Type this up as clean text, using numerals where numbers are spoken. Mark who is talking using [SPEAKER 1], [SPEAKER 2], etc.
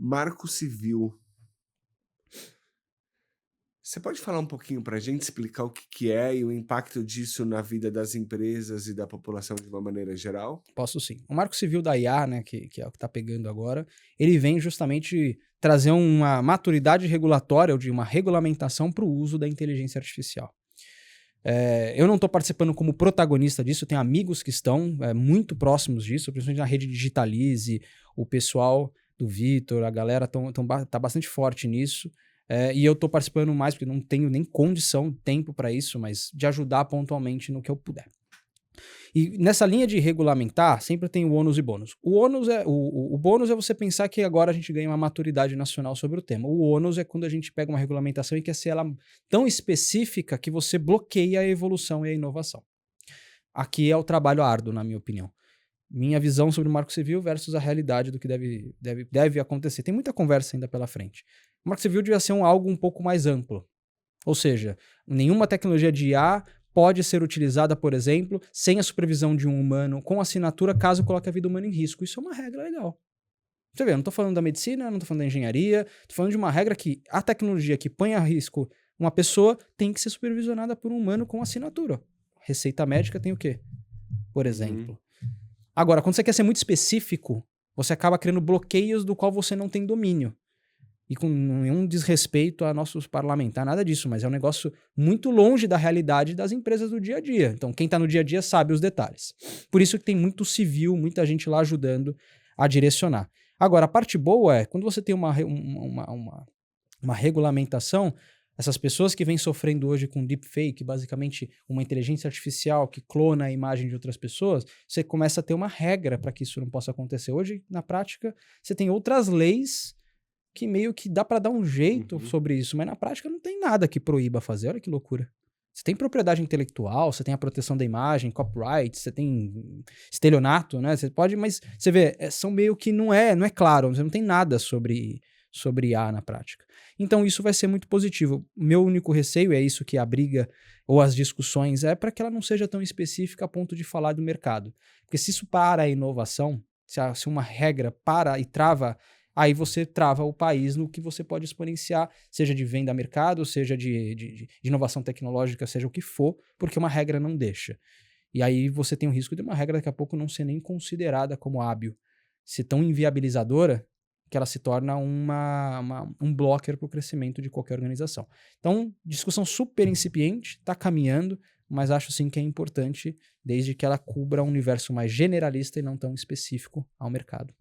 [SPEAKER 1] Marco Civil. Você pode falar um pouquinho para a gente, explicar o que é e o impacto disso na vida das empresas e da população de uma maneira geral?
[SPEAKER 2] Posso sim. O Marco Civil da IA, né, que é o que está pegando agora, ele vem justamente trazer uma maturidade regulatória ou de uma regulamentação para o uso da inteligência artificial. Eu não estou participando como protagonista disso, eu tenho amigos que estão muito próximos disso, principalmente na rede Digitalize, o pessoal do Vitor, a galera tá bastante forte nisso. E eu estou participando mais porque não tenho nem condição, tempo para isso, mas de ajudar pontualmente no que eu puder. E nessa linha de regulamentar, sempre tem o ônus e bônus. O bônus é você pensar que agora a gente ganha uma maturidade nacional sobre o tema. O ônus é quando a gente pega uma regulamentação e quer ser ela tão específica que você bloqueia a evolução e a inovação. Aqui é o trabalho árduo, na minha opinião. Minha visão sobre o Marco Civil versus a realidade do que deve acontecer. Tem muita conversa ainda pela frente. O Marco Civil devia ser algo um pouco mais amplo. Ou seja, nenhuma tecnologia de IA pode ser utilizada, por exemplo, sem a supervisão de um humano, com assinatura, caso coloque a vida humana em risco. Isso é uma regra legal. Você vê, eu não estou falando da medicina, não estou falando da engenharia, estou falando de uma regra que a tecnologia que põe a risco uma pessoa tem que ser supervisionada por um humano com assinatura. Receita médica tem o quê? Por exemplo. Agora, quando você quer ser muito específico, você acaba criando bloqueios do qual você não tem domínio. E com nenhum desrespeito a nossos parlamentares, nada disso, mas é um negócio muito longe da realidade das empresas do dia a dia. Então, quem está no dia a dia sabe os detalhes. Por isso que tem muito civil, muita gente lá ajudando a direcionar. Agora, a parte boa é, quando você tem uma regulamentação, essas pessoas que vêm sofrendo hoje com deepfake, basicamente uma inteligência artificial que clona a imagem de outras pessoas, você começa a ter uma regra para que isso não possa acontecer. Hoje, na prática, você tem outras leis que meio que dá para dar um jeito sobre isso, mas na prática não tem nada que proíba fazer. Olha que loucura. Você tem propriedade intelectual, você tem a proteção da imagem, copyright, você tem estelionato, né? Você pode, mas você vê, são meio que não é claro, você não tem nada sobre IA na prática. Então isso vai ser muito positivo. Meu único receio é isso que a briga ou as discussões é para que ela não seja tão específica a ponto de falar do mercado. Porque se isso para a inovação, se uma regra para e trava, aí você trava o país no que você pode exponenciar, seja de venda a mercado, seja de inovação tecnológica, seja o que for, porque uma regra não deixa. E aí você tem o risco de uma regra daqui a pouco não ser nem considerada como hábil, ser tão inviabilizadora que ela se torna um blocker para o crescimento de qualquer organização. Então, discussão super incipiente, está caminhando, mas acho sim que é importante, desde que ela cubra um universo mais generalista e não tão específico ao mercado.